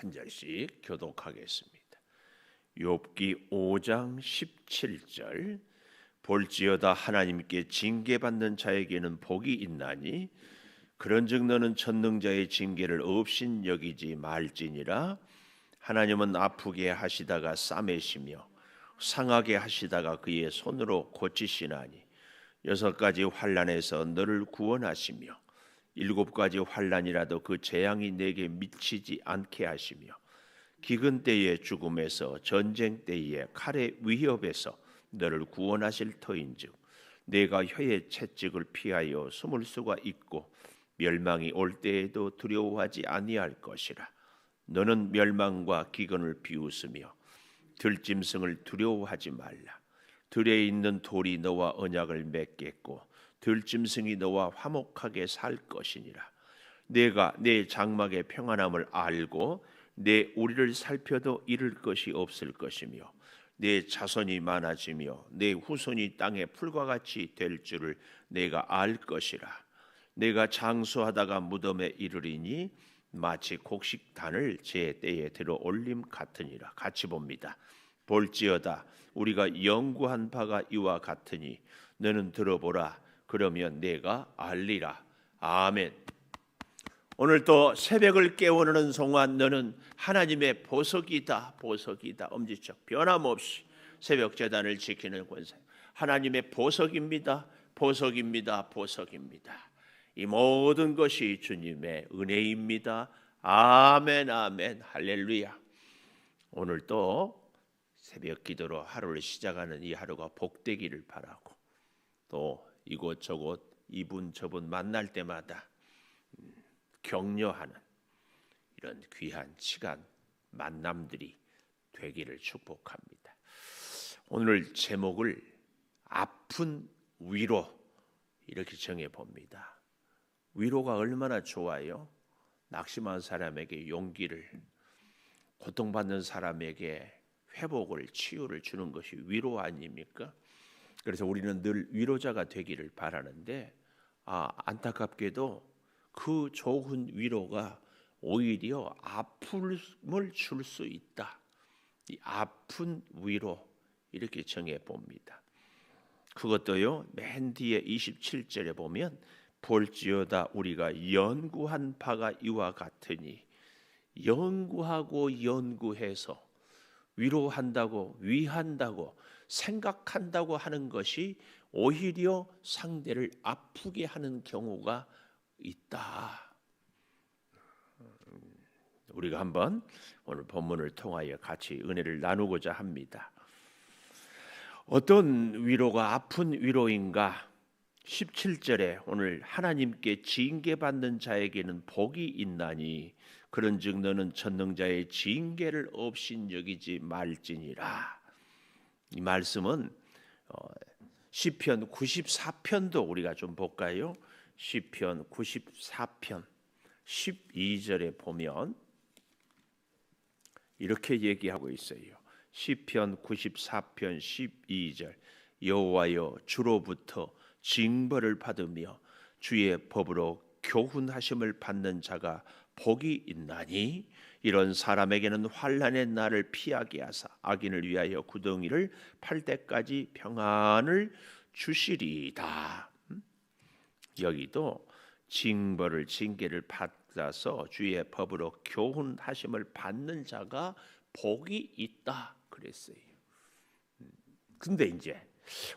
한 절씩 교독하겠습니다. 욥기 5장 17절 볼지어다 하나님께 징계받는 자에게는 복이 있나니 그런즉 너는 전능자의 징계를 없인 여기지 말지니라. 하나님은 아프게 하시다가 싸매시며 상하게 하시다가 그의 손으로 고치시나니 6가지 환난에서 너를 구원하시며 7가지 환난이라도 그 재앙이 내게 미치지 않게 하시며 기근 때의 죽음에서 전쟁 때의 칼의 위협에서 너를 구원하실 터인즉 내가 혀의 채찍을 피하여 숨을 수가 있고 멸망이 올 때에도 두려워하지 아니할 것이라. 너는 멸망과 기근을 비웃으며 들짐승을 두려워하지 말라. 들에 있는 돌이 너와 언약을 맺겠고 들짐승이 너와 화목하게 살 것이니라. 내가 내 장막의 평안함을 알고 내 우리를 살펴도 잃을 것이 없을 것이며 내 자손이 많아지며 내 후손이 땅에 풀과 같이 될 줄을 내가 알 것이라. 내가 장수하다가 무덤에 이르리니 마치 곡식단을 제 때에 들어 올림 같으니라. 같이 봅니다. 볼지어다 우리가 연구한 바가 이와 같으니 너는 들어보라. 그러면 내가 알리라. 아멘. 오늘 또 새벽을 깨우는 동안 너는 하나님의 보석이다. 보석이다. 엄지척 변함없이 새벽 제단을 지키는 권세. 하나님의 보석입니다. 보석입니다. 보석입니다. 이 모든 것이 주님의 은혜입니다. 아멘 아멘 할렐루야. 오늘 또 새벽 기도로 하루를 시작하는 이 하루가 복되기를 바라고 또 이곳저곳 이분 저분 만날 때마다 격려하는 이런 귀한 시간 만남들이 되기를 축복합니다. 오늘 제목을 아픈 위로 이렇게 정해 봅니다. 위로가 얼마나 좋아요? 낙심한 사람에게 용기를, 고통받는 사람에게 회복을, 치유를 주는 것이 위로 아닙니까? 그래서 우리는 늘 위로자가 되기를 바라는데 안타깝게도 그 좋은 위로가 오히려 아픔을 줄 수 있다. 이 아픈 위로 이렇게 정해 봅니다. 그것도요 맨 뒤에 27절에 보면 볼지어다 우리가 연구한 바가 이와 같으니 연구하고 연구해서 위로한다고 위한다고 생각한다고 하는 것이 오히려 상대를 아프게 하는 경우가 있다. 우리가 한번 오늘 본문을 통하여 같이 은혜를 나누고자 합니다. 어떤 위로가 아픈 위로인가? 17절에 오늘 하나님께 징계받는 자에게는 복이 있나니 그런즉 너는 전능자의 징계를 없인 여기지 말지니라. 이 말씀은 시편 94편도 우리가 좀 볼까요? 시편 94편 12절에 보면 이렇게 얘기하고 있어요. 시편 94편 12절 여호와여 주로부터 징벌을 받으며 주의 법으로 교훈하심을 받는 자가 복이 있나니 이런 사람에게는 환난의 날을 피하게 하사 악인을 위하여 구덩이를 팔 때까지 평안을 주시리이다. 여기도 징계를 받아서 주의 법으로 교훈하심을 받는 자가 복이 있다 그랬어요. 근데 이제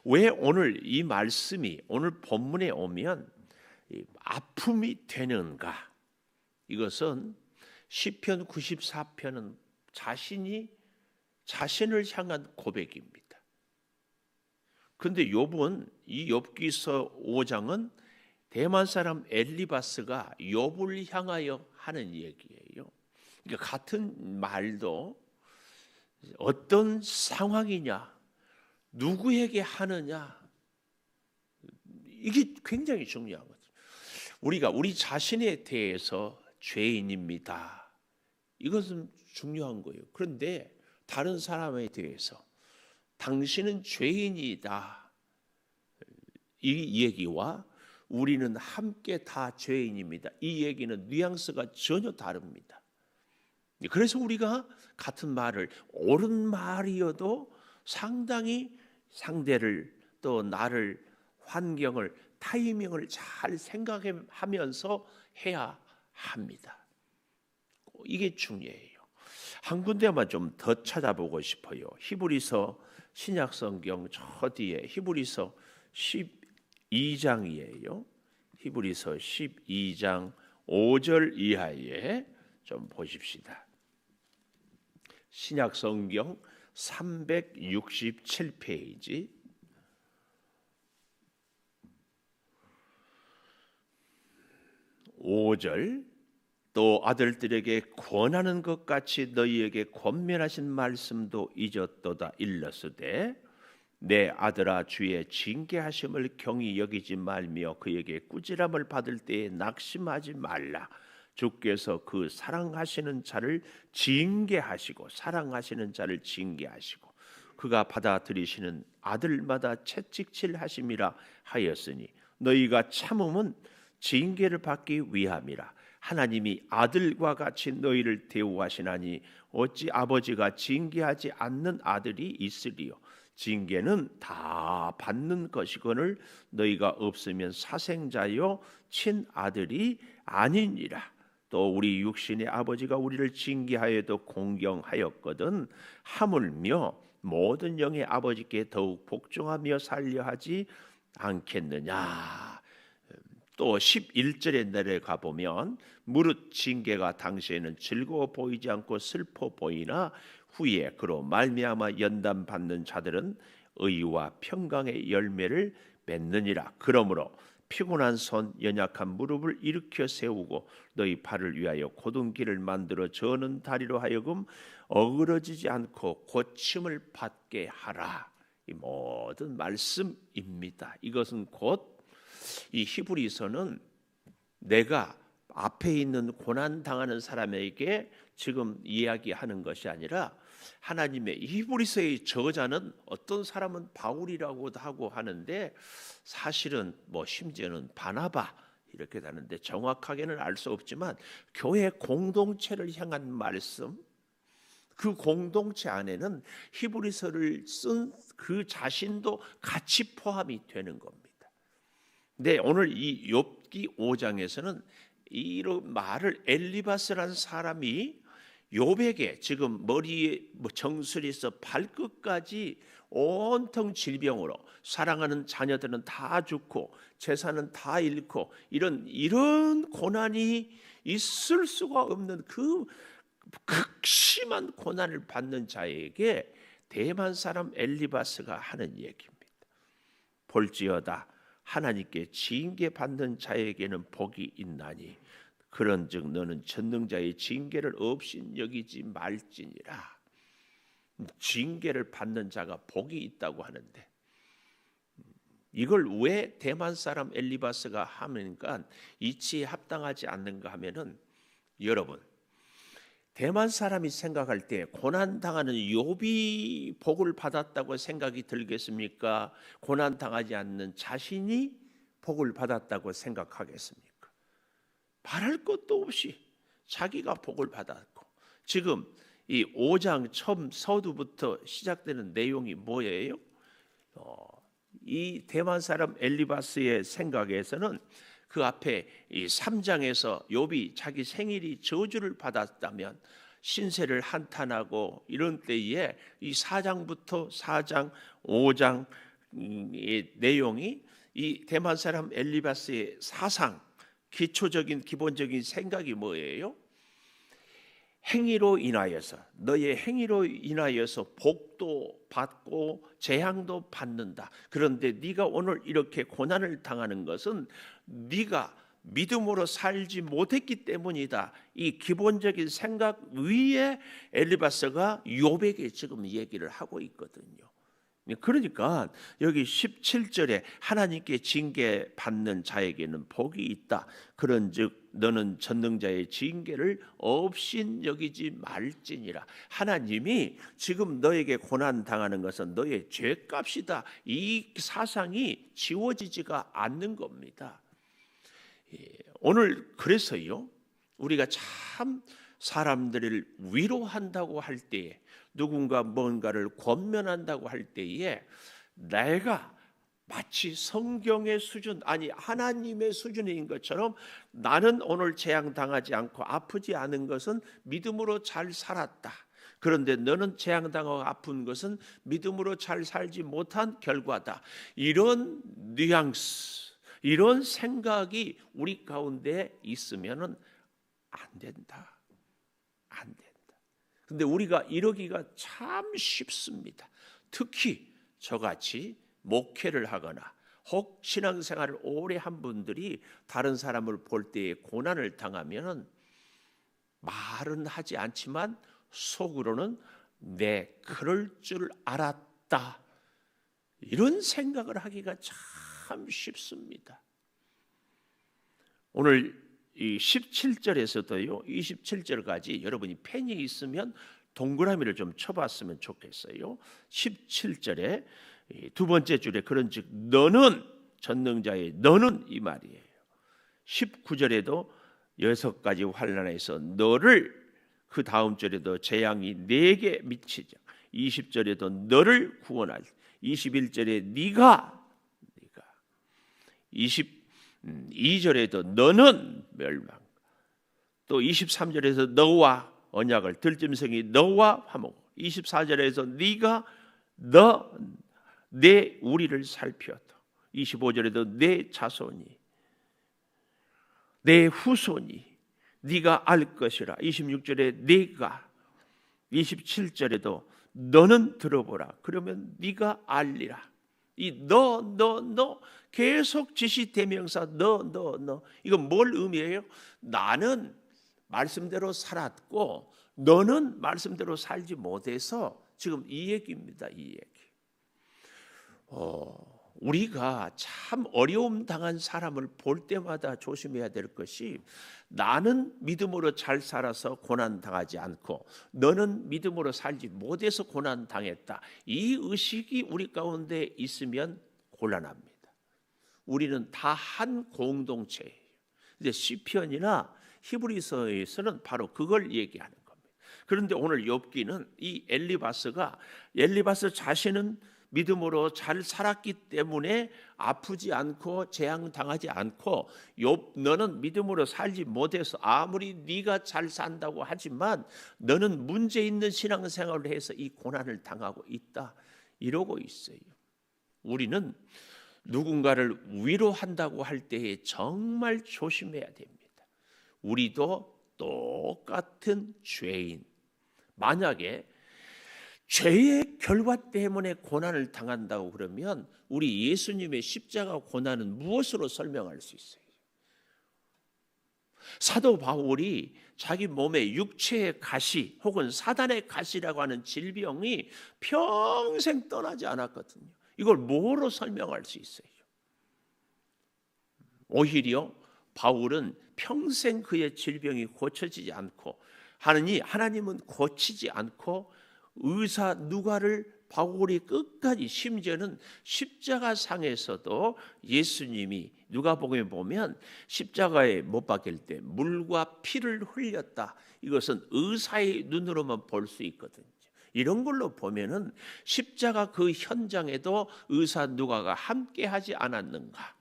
왜 오늘 이 말씀이 오늘 본문에 오면 아픔이 되는가? 이것은 시편 94편은 자신을 향한 고백입니다. 그런데 욥은 이 욥기서 5장은 대만 사람 엘리바스가 욥을 향하여 하는 얘기예요. 그러니까 같은 말도 어떤 상황이냐, 누구에게 하느냐, 이게 굉장히 중요한 거죠. 우리가 우리 자신에 대해서 죄인입니다. 이것은 중요한 거예요. 그런데 다른 사람에 대해서 당신은 죄인이다. 이 얘기와 우리는 함께 다 죄인입니다. 이 얘기는 뉘앙스가 전혀 다릅니다. 그래서 우리가 같은 말을 옳은 말이어도 상당히 상대를 또 나를 환경을 타이밍을 잘 생각하면서 해야 합니다. 이게 중요해요. 한 군데만 좀 더 찾아보고 싶어요. 히브리서 신약성경 저 뒤에 히브리서 12장이에요. 히브리서 12장 5절 이하에 좀 보십시다. 신약성경 367페이지 5절 또 아들들에게 권하는 것 같이 너희에게 권면하신 말씀도 잊었도다 일렀으되 내 아들아 주의 징계하심을 경히 여기지 말며 그에게 꾸지람을 받을 때에 낙심하지 말라. 주께서 그 사랑하시는 자를 징계하시고 그가 받아들이시는 아들마다 채찍질 하심이라 하였으니 너희가 참음은 징계를 받기 위함이라. 하나님이 아들과 같이 너희를 대우하시나니 어찌 아버지가 징계하지 않는 아들이 있으리요. 징계는 다 받는 것이거늘 너희가 없으면 사생자요 친아들이 아니니라. 또 우리 육신의 아버지가 우리를 징계하여도 공경하였거든 하물며 모든 영의 아버지께 더욱 복종하며 살려 하지 않겠느냐. 또 11절에 내려가 보면 무릇 징계가 당시에는 즐거워 보이지 않고 슬퍼 보이나 후에 그로 말미암아 연단 받는 자들은 의와 평강의 열매를 맺느니라. 그러므로 피곤한 손 연약한 무릎을 일으켜 세우고 너희 발을 위하여 곧은 길을 만들어 저는 다리로 하여금 어그러지지 않고 고침을 받게 하라. 이 모든 말씀입니다. 이것은 곧 이 히브리서는 내가 앞에 있는 고난 당하는 사람에게 지금 이야기하는 것이 아니라 하나님의 히브리서의 저자는 어떤 사람은 바울이라고도 하고 하는데 사실은 뭐 심지어는 바나바 이렇게 하는데 정확하게는 알 수 없지만 교회 공동체를 향한 말씀, 그 공동체 안에는 히브리서를 쓴 그 자신도 같이 포함이 되는 겁니다. 근데 오늘 이 욥기 5장에서는 이런 말을 엘리바스라는 사람이 욥에게 지금 머리에 정수리에서 발끝까지 온통 질병으로 사랑하는 자녀들은 다 죽고 재산은 다 잃고 이런 고난이 있을 수가 없는 그 극심한 고난을 받는 자에게 대만 사람 엘리바스가 하는 얘기입니다. 볼지어다 하나님께 징계받는 자에게는 복이 있나니 그런즉 너는 전능자의 징계를 없인 여기지 말지니라. 징계를 받는 자가 복이 있다고 하는데 이걸 왜 대만 사람 엘리바스가 하니까 이치에 합당하지 않는가 하면은 여러분 대만 사람이 생각할 때 고난 당하는 욥이 복을 받았다고 생각이 들겠습니까? 고난 당하지 않는 자신이 복을 받았다고 생각하겠습니까? 바랄 것도 없이 자기가 복을 받았고 지금 이 5장 처음 서두부터 시작되는 내용이 뭐예요? 이 대만 사람 엘리바스의 생각에서는 그 앞에 이 3장에서 욥이 자기 생일이 저주를 받았다면 신세를 한탄하고 이런 때에 이 4장부터 4장 5장의 내용이 이 대만 사람 엘리바스의 사상 기초적인 기본적인 생각이 뭐예요? 행위로 인하여서 너의 행위로 인하여서 복도 받고 재앙도 받는다. 그런데 네가 오늘 이렇게 고난을 당하는 것은 네가 믿음으로 살지 못했기 때문이다. 이 기본적인 생각 위에 엘리바스가 욥에게 지금 얘기를 하고 있거든요. 그러니까 여기 17절에 하나님께 징계받는 자에게는 복이 있다. 그런즉 너는 전능자의 징계를 없인 여기지 말지니라. 하나님이 지금 너에게 고난 당하는 것은 너의 죄값이다. 이 사상이 지워지지가 않는 겁니다. 오늘 그래서요 우리가 참 사람들을 위로한다고 할 때에, 누군가 뭔가를 권면한다고 할 때에 내가 마치 성경의 수준, 아니 하나님의 수준인 것처럼 나는 오늘 재앙당하지 않고 아프지 않은 것은 믿음으로 잘 살았다. 그런데 너는 재앙당하고 아픈 것은 믿음으로 잘 살지 못한 결과다. 이런 뉘앙스, 이런 생각이 우리 가운데 있으면은 안 된다. 안 된다. 근데 우리가 이러기가 참 쉽습니다. 특히 저같이 목회를 하거나 혹 신앙생활을 오래 한 분들이 다른 사람을 볼 때에 고난을 당하면 말은 하지 않지만 속으로는 내 그럴 줄 알았다, 이런 생각을 하기가 참 쉽습니다. 오늘 이 17절에서도요 27절까지 여러분이 펜이 있으면 동그라미를 좀 쳐봤으면 좋겠어요. 17절에 두 번째 줄에 그런즉 너는, 전능자의 너는 이 말이에요. 19절에도 6가지 환난에서 너를, 그 다음 절에도 재앙이 네게 미치자, 20절에도 너를 구원할, 21절에 네가 22절에도 너는 멸망, 또 23절에서 너와 언약을, 들짐승이 너와 화목, 24절에서 네가 내 우리를 살피었다, 25절에도 내 자손이 내 후손이 네가 알 것이라, 26절에 네가, 27절에도 너는 들어보라 그러면 네가 알리라. 이 너 계속 지시대명사 너 이건 뭘 의미해요? 나는 말씀대로 살았고 너는 말씀대로 살지 못해서 지금 이 얘기입니다. 이 얘기. 우리가 참 어려움 당한 사람을 볼 때마다 조심해야 될 것이, 나는 믿음으로 잘 살아서 고난 당하지 않고 너는 믿음으로 살지 못해서 고난 당했다. 이 의식이 우리 가운데 있으면 곤란합니다. 우리는 다 한 공동체예요. 이제 시편이나 히브리서에서는 바로 그걸 얘기하는 겁니다. 그런데 오늘 욥기는 이 엘리바스 자신은 믿음으로 잘 살았기 때문에 아프지 않고 재앙 당하지 않고, 욥 너는 믿음으로 살지 못해서 아무리 네가 잘 산다고 하지만 너는 문제 있는 신앙생활을 해서 이 고난을 당하고 있다, 이러고 있어요. 우리는 누군가를 위로한다고 할 때에 정말 조심해야 됩니다. 우리도 똑같은 죄인, 만약에 죄의 결과 때문에 고난을 당한다고 그러면 우리 예수님의 십자가 고난은 무엇으로 설명할 수 있어요? 사도 바울이 자기 몸에 육체의 가시 혹은 사단의 가시라고 하는 질병이 평생 떠나지 않았거든요. 이걸 뭐로 설명할 수 있어요? 오히려 바울은 평생 그의 질병이 고쳐지지 않고, 하나님은 고치지 않고 의사 누가를 바울이 끝까지, 심지어는 십자가상에서도 예수님이 누가복음에 보면 십자가에 못 박힐 때 물과 피를 흘렸다, 이것은 의사의 눈으로만 볼 수 있거든요. 이런 걸로 보면은 십자가 그 현장에도 의사 누가가 함께하지 않았는가?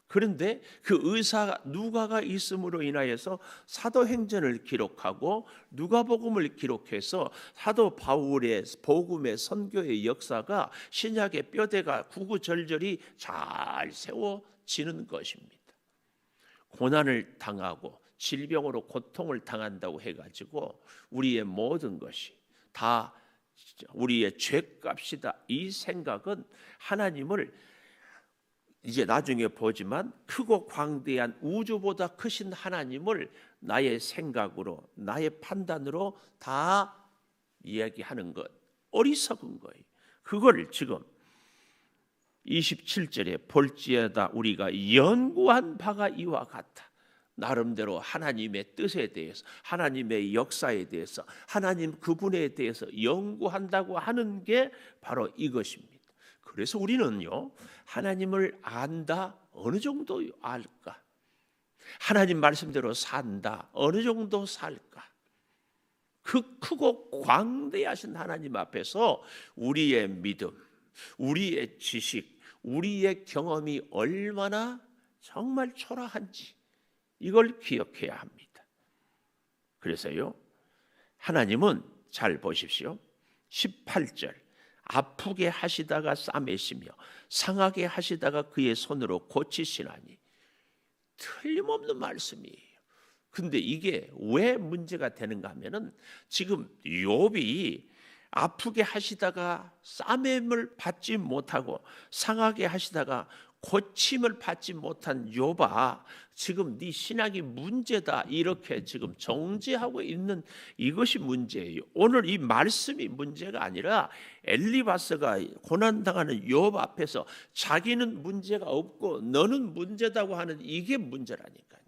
그런데 그 의사 누가가 있음으로 인하여서 사도행전을 기록하고 누가복음을 기록해서 사도 바울의 복음의 선교의 역사가 신약의 뼈대가 구구절절히 잘 세워지는 것입니다. 고난을 당하고 질병으로 고통을 당한다고 해가지고 우리의 모든 것이 다 우리의 죄값이다, 이 생각은 하나님을 이제 나중에 보지만 크고 광대한 우주보다 크신 하나님을 나의 생각으로, 나의 판단으로 다 이야기하는 것, 어리석은 거예요. 그걸 지금 27절에 볼지어다 우리가 연구한 바가 이와 같다. 나름대로 하나님의 뜻에 대해서, 하나님의 역사에 대해서, 하나님 그분에 대해서 연구한다고 하는 게 바로 이것입니다. 그래서 우리는요, 하나님을 안다, 어느 정도 알까? 하나님 말씀대로 산다. 어느 정도 살까? 그 크고 광대하신 하나님 앞에서 우리의 믿음, 우리의 지식, 우리의 경험이 얼마나 정말 초라한지 이걸 기억해야 합니다. 그래서요, 하나님은 잘 보십시오. 18절, 아프게 하시다가 싸매시며 상하게 하시다가 그의 손으로 고치시나니, 틀림없는 말씀이에요. 근데 이게 왜 문제가 되는가 하면은 지금 욥이 아프게 하시다가 싸매임을 받지 못하고 상하게 하시다가 고침을 받지 못한 욥아, 지금 네 신앙이 문제다, 이렇게 지금 정죄하고 있는 이것이 문제예요. 오늘 이 말씀이 문제가 아니라 엘리바스가 고난당하는 욥 앞에서 자기는 문제가 없고 너는 문제다고 하는 이게 문제라니까요.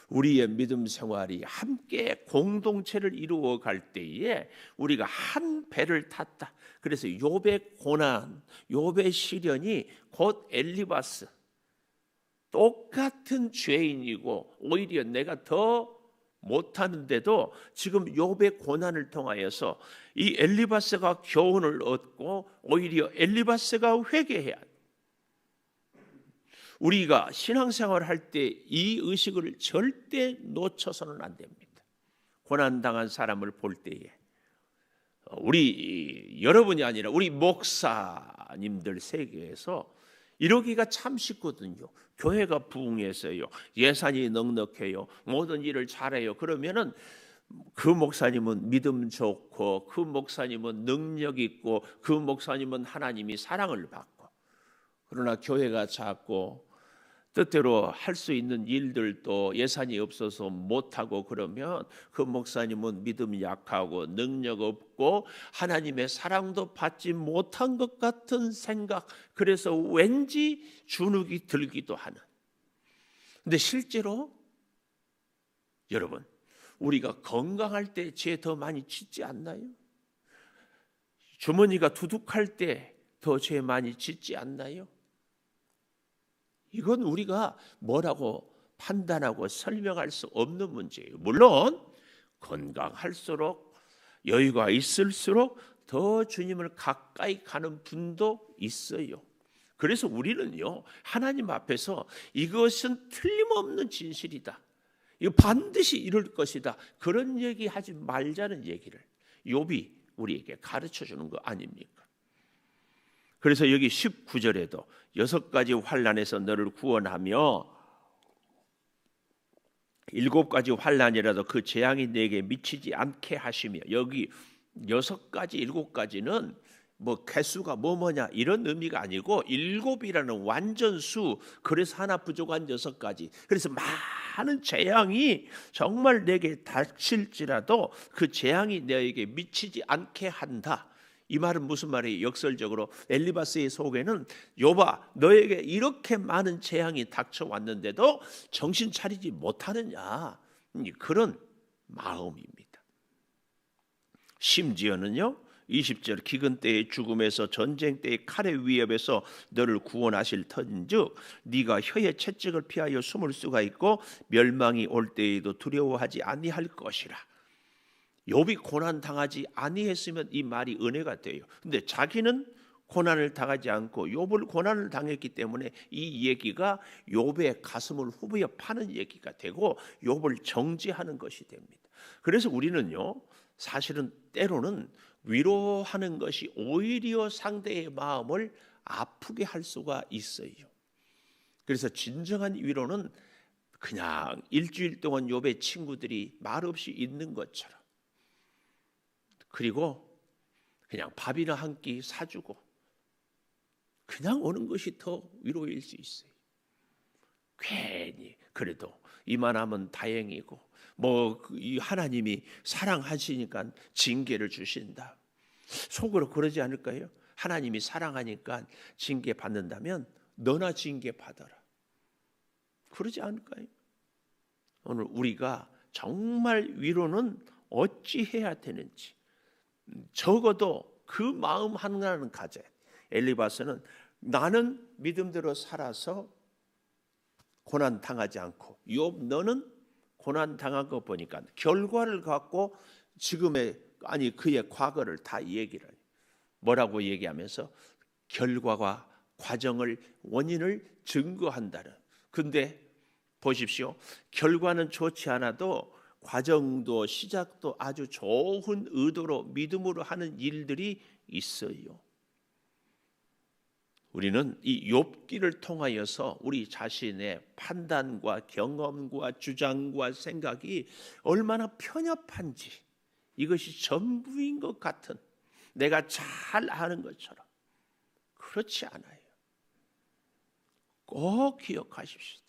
우리의 믿음 생활이 함께 공동체를 이루어 갈 때에 우리가 한 배를 탔다. 그래서 욥의 고난, 욥의 시련이 곧 엘리바스, 똑같은 죄인이고 오히려 내가 더 못하는데도 지금 욥의 고난을 통하여서 이 엘리바스가 교훈을 얻고 오히려 엘리바스가 회개해야 돼. 우리가 신앙생활을 할 때 이 의식을 절대 놓쳐서는 안 됩니다. 고난당한 사람을 볼 때에 우리 여러분이 아니라 우리 목사님들 세계에서 이러기가 참 쉽거든요. 교회가 부흥해서요, 예산이 넉넉해요, 모든 일을 잘해요. 그러면은 그 목사님은 믿음 좋고, 그 목사님은 능력 있고, 그 목사님은 하나님이 사랑을 받고, 그러나 교회가 작고 뜻대로 할 수 있는 일들도 예산이 없어서 못하고 그러면 그 목사님은 믿음이 약하고 능력 없고 하나님의 사랑도 받지 못한 것 같은 생각, 그래서 왠지 주눅이 들기도 하는. 근데 실제로 여러분, 우리가 건강할 때 죄 더 많이 짓지 않나요? 주머니가 두둑할 때 더 죄 많이 짓지 않나요? 이건 우리가 뭐라고 판단하고 설명할 수 없는 문제예요. 물론 건강할수록 여유가 있을수록 더 주님을 가까이 가는 분도 있어요. 그래서 우리는요, 하나님 앞에서 이것은 틀림없는 진실이다, 이거 반드시 이룰 것이다, 그런 얘기하지 말자는 얘기를 욥이 우리에게 가르쳐 주는 거 아닙니까? 그래서 여기 19절에도 6가지 환난에서 너를 구원하며 7가지 환난이라도 그 재앙이 내게 미치지 않게 하시며, 여기 6가지 7가지는 뭐 개수가 뭐냐 이런 의미가 아니고 7이라는 완전수, 그래서 하나 부족한 6가지. 그래서 많은 재앙이 정말 내게 닥칠지라도 그 재앙이 너에게 미치지 않게 한다. 이 말은 무슨 말이에요? 역설적으로 엘리바스의 속에는 욥아, 너에게 이렇게 많은 재앙이 닥쳐왔는데도 정신 차리지 못하느냐, 그런 마음입니다. 심지어는요, 20절, 기근 때의 죽음에서 전쟁 때의 칼의 위협에서 너를 구원하실 터인즉 네가 혀의 채찍을 피하여 숨을 수가 있고 멸망이 올 때에도 두려워하지 아니할 것이라. 욥이 고난 당하지 아니했으면 이 말이 은혜가 돼요. 근데 자기는 고난을 당하지 않고 욥을 고난을 당했기 때문에 이 얘기가 욥의 가슴을 후벼 파는 얘기가 되고 욥을 정죄하는 것이 됩니다. 그래서 우리는요, 사실은 때로는 위로하는 것이 오히려 상대의 마음을 아프게 할 수가 있어요. 그래서 진정한 위로는 그냥 일주일 동안 욥의 친구들이 말없이 있는 것처럼, 그리고 그냥 밥이나 한 끼 사주고 그냥 오는 것이 더 위로일 수 있어요. 괜히 그래도 이만하면 다행이고, 뭐 이 하나님이 사랑하시니까 징계를 주신다, 속으로 그러지 않을까요? 하나님이 사랑하니까 징계 받는다면 너나 징계 받아라, 그러지 않을까요? 오늘 우리가 정말 위로는 어찌 해야 되는지 적어도 그 마음 하나는 가져야 돼. 엘리바스는 나는 믿음대로 살아서 고난 당하지 않고, 욥 너는 고난 당한 거 보니까 결과를 갖고 그의 과거를 다 얘기를 해요. 뭐라고 얘기하면서 결과와 과정을, 원인을 증거한다는. 근데 보십시오. 결과는 좋지 않아도 과정도 시작도 아주 좋은 의도로 믿음으로 하는 일들이 있어요. 우리는 이 욥기를 통하여서 우리 자신의 판단과 경험과 주장과 생각이 얼마나 편협한지, 이것이 전부인 것 같은, 내가 잘 아는 것처럼 그렇지 않아요. 꼭 기억하십시오.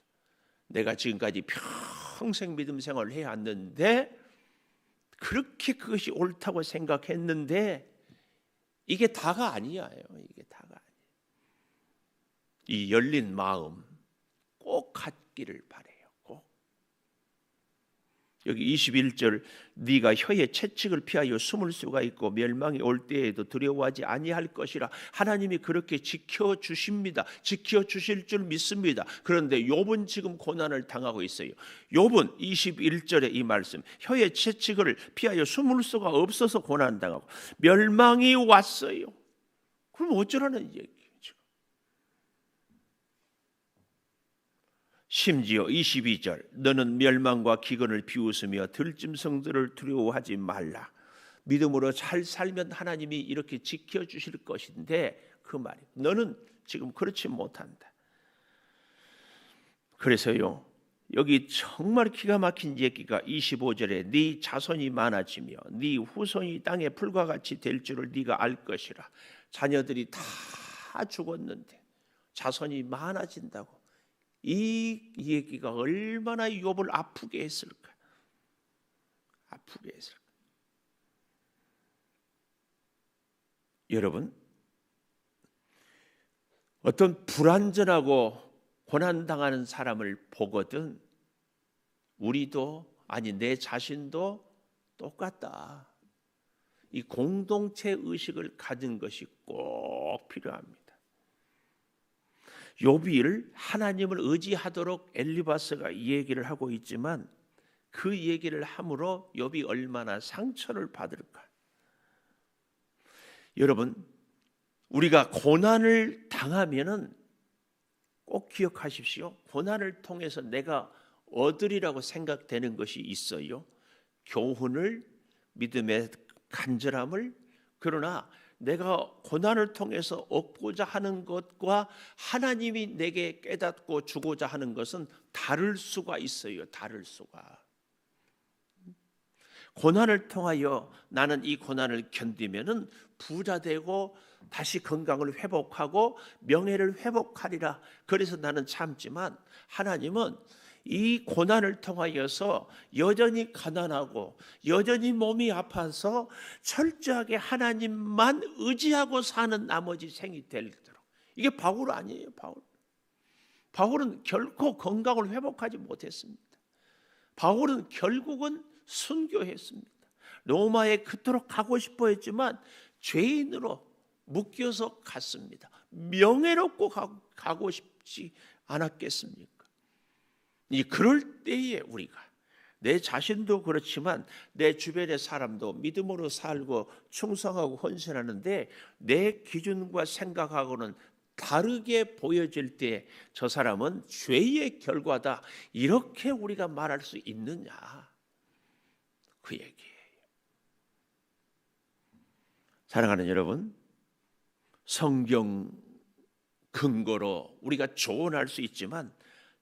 내가 지금까지 평생 믿음 생활을 해왔는데, 그렇게 그것이 옳다고 생각했는데 이게 다가 아니에요. 이게 다가 아니에요. 이 열린 마음 꼭 갖기를 바라요. 꼭. 여기 21절, 네가 혀의 채찍을 피하여 숨을 수가 있고 멸망이 올 때에도 두려워하지 아니할 것이라. 하나님이 그렇게 지켜주십니다. 지켜주실 줄 믿습니다. 그런데 욥은 지금 고난을 당하고 있어요. 욥은 21절에 이 말씀, 혀의 채찍을 피하여 숨을 수가 없어서 고난당하고 멸망이 왔어요. 그럼 어쩌라는 얘기예요. 심지어 22절, 너는 멸망과 기근을 비웃으며 들짐승들을 두려워하지 말라. 믿음으로 잘 살면 하나님이 이렇게 지켜주실 것인데, 그 말이 너는 지금 그렇지 못한다. 그래서요, 여기 정말 기가 막힌 얘기가 25절에 네 자손이 많아지며 네 후손이 땅에 풀과 같이 될 줄을 네가 알 것이라. 자녀들이 다 죽었는데 자손이 많아진다고. 이 얘기가 얼마나 욥을 아프게 했을까? 아프게 했을까? 여러분, 어떤 불완전하고 고난당하는 사람을 보거든 우리도, 아니 내 자신도 똑같다. 이 공동체 의식을 가진 것이 꼭 필요합니다. 욥을 하나님을 의지하도록 엘리바스가 이 얘기를 하고 있지만, 그 얘기를 함으로 욥이 얼마나 상처를 받을까. 여러분, 우리가 고난을 당하면은 꼭 기억하십시오. 고난을 통해서 내가 얻으리라고 생각되는 것이 있어요. 교훈을, 믿음의 간절함을. 그러나 내가 고난을 통해서 얻고자 하는 것과 하나님이 내게 깨닫고 주고자 하는 것은 다를 수가 있어요. 다를 수가. 고난을 통하여 나는 이 고난을 견디면은 부자 되고 다시 건강을 회복하고 명예를 회복하리라. 그래서 나는 참지만, 하나님은 이 고난을 통하여서 여전히 가난하고 여전히 몸이 아파서 철저하게 하나님만 의지하고 사는 나머지 생이 되도록. 이게 바울 아니에요. 바울은 결코 건강을 회복하지 못했습니다. 바울은 결국은 순교했습니다. 로마에 그토록 가고 싶어 했지만 죄인으로 묶여서 갔습니다. 명예롭고 가고 싶지 않았겠습니까? 그럴 때에 우리가, 내 자신도 그렇지만 내 주변의 사람도 믿음으로 살고 충성하고 헌신하는데 내 기준과 생각하고는 다르게 보여질 때 저 사람은 죄의 결과다, 이렇게 우리가 말할 수 있느냐, 그 얘기예요. 사랑하는 여러분, 성경 근거로 우리가 조언할 수 있지만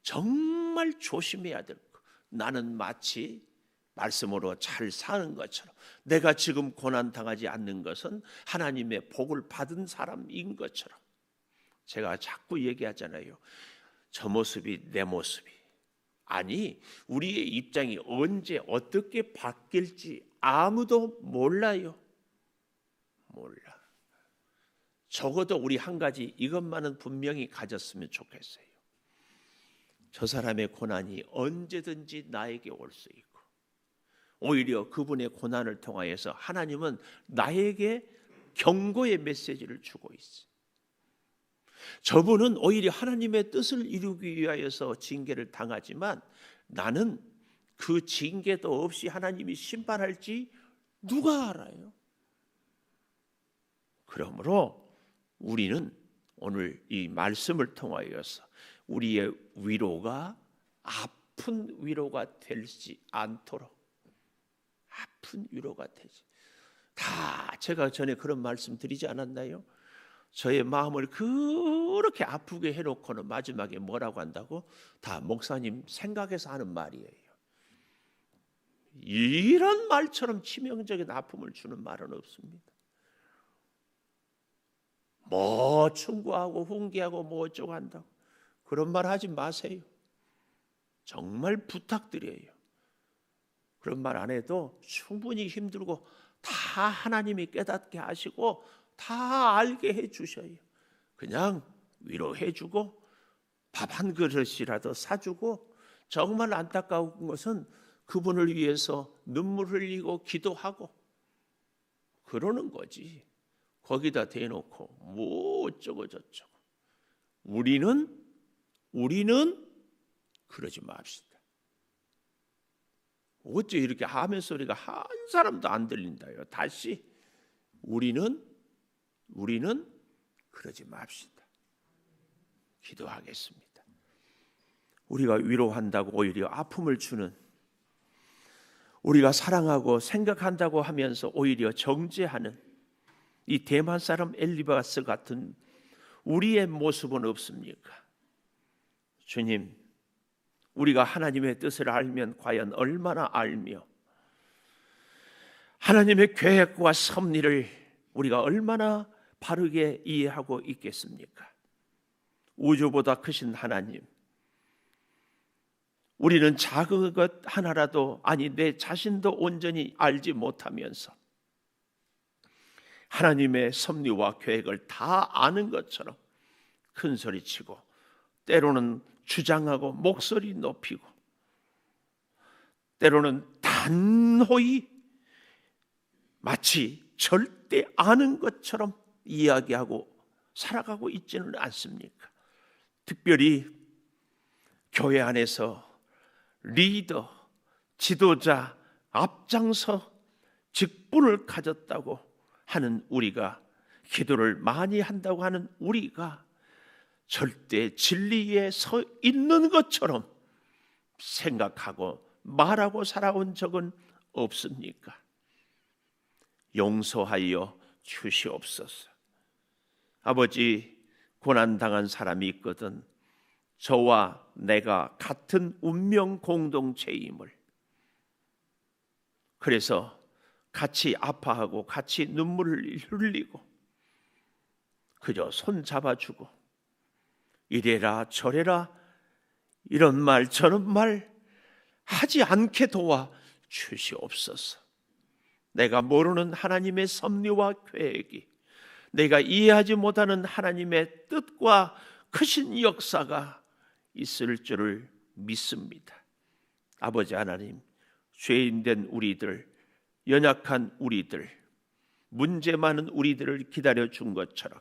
정말 조심해야 될 것. 나는 마치 말씀으로 잘 사는 것처럼, 내가 지금 고난 당하지 않는 것은 하나님의 복을 받은 사람인 것처럼. 제가 자꾸 얘기하잖아요. 저 모습이 내 모습이. 아니, 우리의 입장이 언제 어떻게 바뀔지 아무도 몰라요. 몰라. 적어도 우리 한 가지 이것만은 분명히 가졌으면 좋겠어요. 저 사람의 고난이 언제든지 나에게 올 수 있고, 오히려 그분의 고난을 통하여서 하나님은 나에게 경고의 메시지를 주고 있어요. 저분은 오히려 하나님의 뜻을 이루기 위하여서 징계를 당하지만 나는 그 징계도 없이 하나님이 심판할지 누가 알아요? 그러므로 우리는 오늘 이 말씀을 통하여서 우리의 위로가 아픈 위로가 되지 않도록, 아픈 위로가 되지. 다 제가 전에 그런 말씀 드리지 않았나요? 저의 마음을 그렇게 아프게 해놓고는 마지막에 뭐라고 한다고? 다 목사님 생각해서 하는 말이에요. 이런 말처럼 치명적인 아픔을 주는 말은 없습니다. 뭐 충고하고 훈계하고 뭐 어쩌고 한다고 그런 말 하지 마세요. 정말 부탁드려요. 그런 말 안 해도 충분히 힘들고 다 하나님이 깨닫게 하시고 다 알게 해주셔요. 그냥 위로해주고 밥 한 그릇이라도 사주고, 정말 안타까운 것은 그분을 위해서 눈물 흘리고 기도하고 그러는 거지. 거기다 대놓고 뭐 어쩌고 저쩌고. 우리는 그러지 맙시다. 어째 이렇게 아멘 소리가 한 사람도 안 들린다요. 다시 우리는 그러지 맙시다. 기도하겠습니다. 우리가 위로한다고 오히려 아픔을 주는, 우리가 사랑하고 생각한다고 하면서 오히려 정죄하는 이 대만 사람 엘리바스 같은 우리의 모습은 없습니까? 주님, 우리가 하나님의 뜻을 알면 과연 얼마나 알며 하나님의 계획과 섭리를 우리가 얼마나 바르게 이해하고 있겠습니까? 우주보다 크신 하나님, 우리는 작은 것 하나라도, 아니 내 자신도 온전히 알지 못하면서 하나님의 섭리와 계획을 다 아는 것처럼 큰 소리치고 때로는 주장하고 목소리 높이고 때로는 단호히 마치 절대 아는 것처럼 이야기하고 살아가고 있지는 않습니까? 특별히 교회 안에서 리더, 지도자, 앞장서 직분을 가졌다고 하는 우리가, 기도를 많이 한다고 하는 우리가 절대 진리에 서 있는 것처럼 생각하고 말하고 살아온 적은 없습니까? 용서하여 주시옵소서. 아버지, 고난당한 사람이 있거든 저와 내가 같은 운명 공동체임을, 그래서 같이 아파하고 같이 눈물을 흘리고 그저 손 잡아주고 이래라 저래라 이런 말 저런 말 하지 않게 도와 주시옵소서. 내가 모르는 하나님의 섭리와 계획이, 내가 이해하지 못하는 하나님의 뜻과 크신 역사가 있을 줄을 믿습니다. 아버지 하나님, 죄인된 우리들, 연약한 우리들, 문제 많은 우리들을 기다려준 것처럼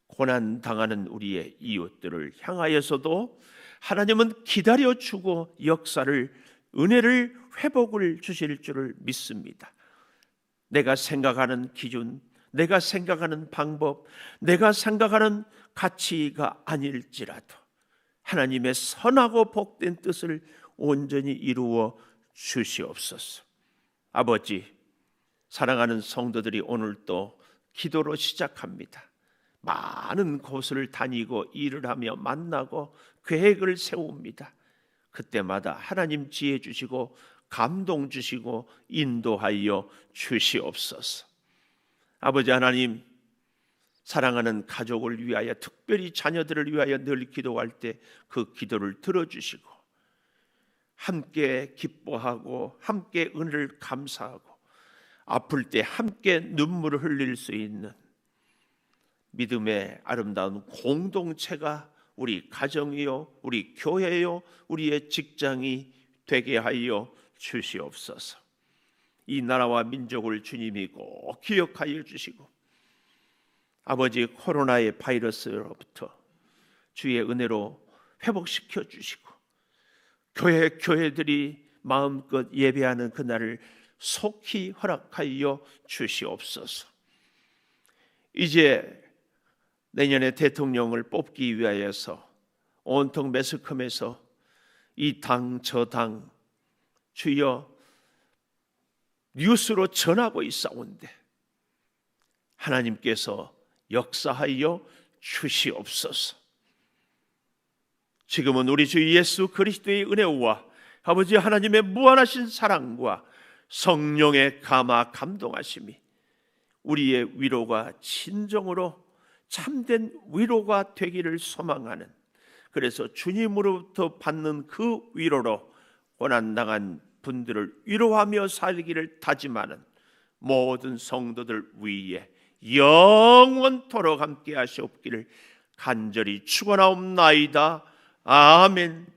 고난 당하는 우리의 이웃들을 향하여서도 하나님은 기다려주고 역사를, 은혜를, 회복을 주실 줄을 믿습니다. 내가 생각하는 기준, 내가 생각하는 방법, 내가 생각하는 가치가 아닐지라도 하나님의 선하고 복된 뜻을 온전히 이루어 주시옵소서. 아버지, 사랑하는 성도들이 오늘 또 기도로 시작합니다. 많은 곳을 다니고 일을 하며 만나고 계획을 세웁니다. 그때마다 하나님 지혜 주시고 감동 주시고 인도하여 주시옵소서. 아버지 하나님, 사랑하는 가족을 위하여, 특별히 자녀들을 위하여 늘 기도할 때 그 기도를 들어주시고 함께 기뻐하고 함께 은혜를 감사하고 아플 때 함께 눈물을 흘릴 수 있는 믿음의 아름다운 공동체가 우리 가정이요, 우리 교회요, 우리의 직장이 되게 하여 주시옵소서. 이 나라와 민족을 주님이 꼭 기억하여 주시고 아버지 코로나의 바이러스로부터 주의 은혜로 회복시켜 주시고 교회들이 마음껏 예배하는 그날을 속히 허락하여 주시옵소서. 이제 내년에 대통령을 뽑기 위하여서 온통 매스컴에서 이 당 저 당 주여 뉴스로 전하고 있사온데 하나님께서 역사하여 주시옵소서. 지금은 우리 주 예수 그리스도의 은혜와 아버지 하나님의 무한하신 사랑과 성령의 감화 감동하심이 우리의 위로가 진정으로 참된 위로가 되기를 소망하는, 그래서 주님으로부터 받는 그 위로로 고난당한 분들을 위로하며 살기를 다짐하는 모든 성도들 위에 영원토록 함께 하시옵기를 간절히 축원하옵나이다. 아멘.